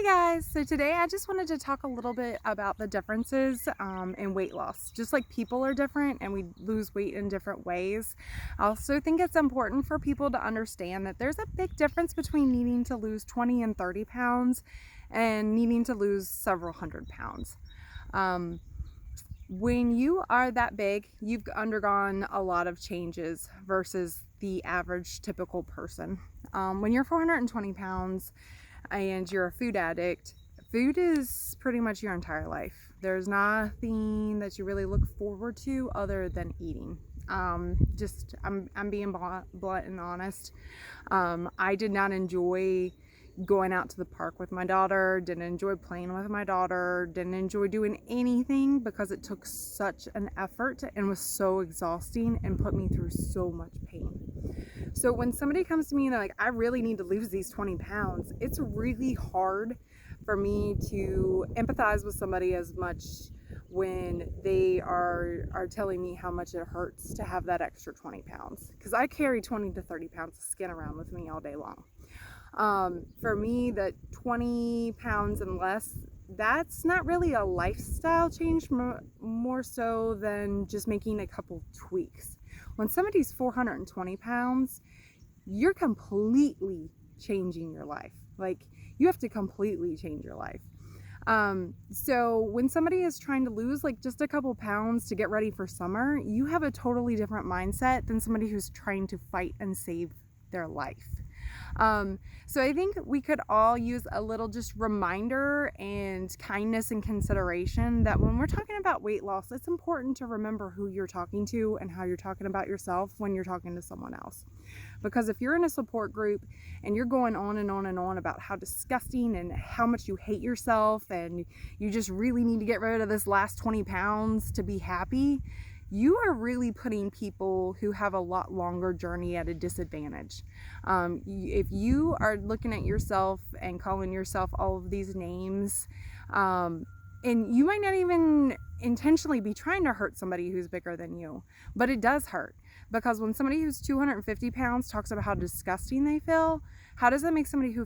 guys, so today I just wanted to talk a little bit about the differences in weight loss. Just like people are different and we lose weight in different ways, I also think it's important for people to understand that there's a big difference between needing to lose 20 and 30 pounds and needing to lose several hundred pounds. Um, when you are that big, you've undergone a lot of changes versus the average typical person. When you're 420 pounds, and you're a food addict, food is pretty much your entire life. There's nothing that you really look forward to other than eating. I'm being blunt and honest. I did not enjoy going out to the park with my daughter, didn't enjoy playing with my daughter, didn't enjoy doing anything because it took such an effort and was so exhausting and put me through so much pain. So when somebody comes to me and they're like, I really need to lose these 20 pounds, it's really hard for me to empathize with somebody as much when they are telling me how much it hurts to have that extra 20 pounds. Because I carry 20 to 30 pounds of skin around with me all day long. For me, that 20 pounds and less, that's not really a lifestyle change, more so than just making a couple tweaks. When somebody's 420 pounds, you're completely changing your life. Like, you have to completely change your life. So when somebody is trying to lose like just a couple pounds to get ready for summer, you have a totally different mindset than somebody who's trying to fight and save their life. So I think we could all use a little just reminder and kindness and consideration that when we're talking about weight loss, it's important to remember who you're talking to and how you're talking about yourself when you're talking to someone else. Because if you're in a support group and you're going on and on and on about how disgusting and how much you hate yourself and you just really need to get rid of this last 20 pounds to be happy, you are really putting people who have a lot longer journey at a disadvantage. If you are looking at yourself and calling yourself all of these names, and you might not even intentionally be trying to hurt somebody who's bigger than you, but it does hurt. Because when somebody who's 250 pounds talks about how disgusting they feel, how does that make somebody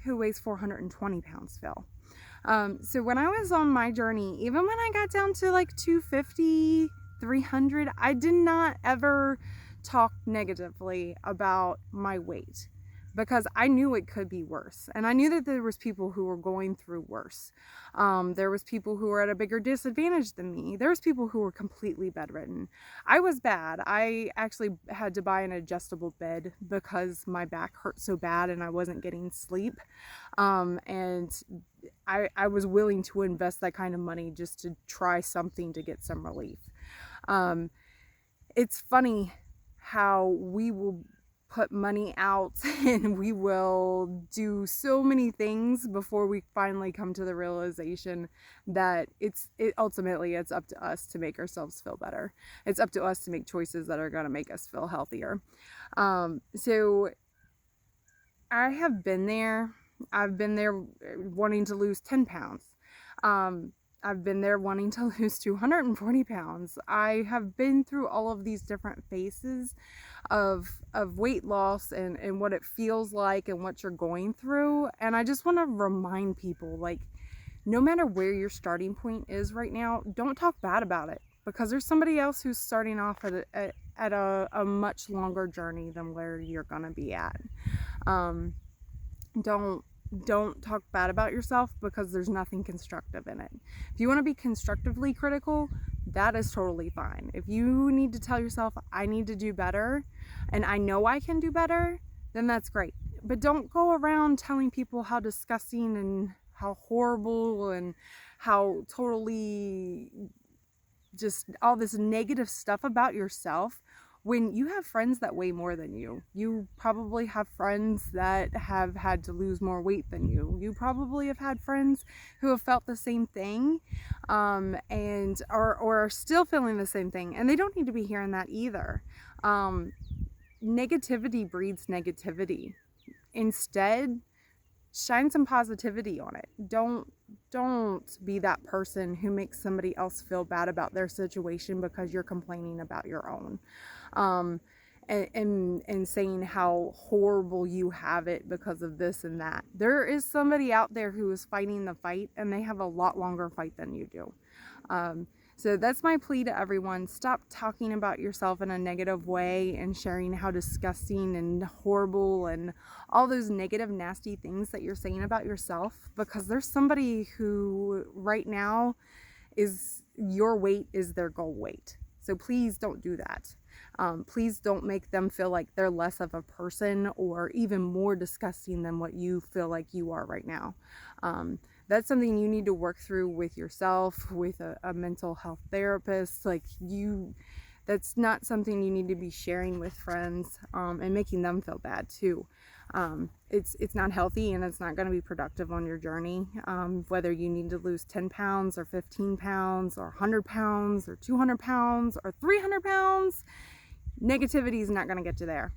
who weighs 420 pounds feel? So when I was on my journey, even when I got down to like 250, 300, I did not ever talk negatively about my weight because I knew it could be worse. And I knew that there was people who were going through worse. There was people who were at a bigger disadvantage than me. There was people who were completely bedridden. I was bad. I actually had to buy an adjustable bed because my back hurt so bad and I wasn't getting sleep. And I was willing to invest that kind of money just to try something to get some relief. It's funny how we will put money out and we will do so many things before we finally come to the realization that ultimately it's up to us to make ourselves feel better. It's up to us to make choices that are going to make us feel healthier. So I have been there. I've been there wanting to lose 10 pounds. I've been there wanting to lose 240 pounds. I have been through all of these different phases of weight loss and what it feels like and what you're going through. And I just want to remind people, like, no matter where your starting point is right now, don't talk bad about it because there's somebody else who's starting off at a much longer journey than where you're going to be at. Don't talk bad about yourself because there's nothing constructive in it. If you want to be constructively critical, that is totally fine. If you need to tell yourself, I need to do better and I know I can do better, then that's great. But don't go around telling people how disgusting and how horrible and how totally just all this negative stuff about yourself when you have friends that weigh more than you. You probably have friends that have had to lose more weight than you. You probably have had friends who have felt the same thing and are still feeling the same thing. And they don't need to be hearing that either. Negativity breeds negativity. Instead, shine some positivity on it. Don't be that person who makes somebody else feel bad about their situation because you're complaining about your own. and saying how horrible you have it because of this and that. There is somebody out there who is fighting the fight, and they have a lot longer fight than you do. So that's my plea to everyone. Stop talking about yourself in a negative way and sharing how disgusting and horrible and all those negative, nasty things that you're saying about yourself, because there's somebody who right now is, your weight is their goal weight. So please don't do that. Please don't make them feel like they're less of a person or even more disgusting than what you feel like you are right now. That's something you need to work through with yourself, with a mental health therapist. Like, that's not something you need to be sharing with friends, and making them feel bad too. It's not healthy, and it's not going to be productive on your journey. Whether you need to lose 10 pounds or 15 pounds or 100 pounds or 200 pounds or 300 pounds, negativity is not going to get you there.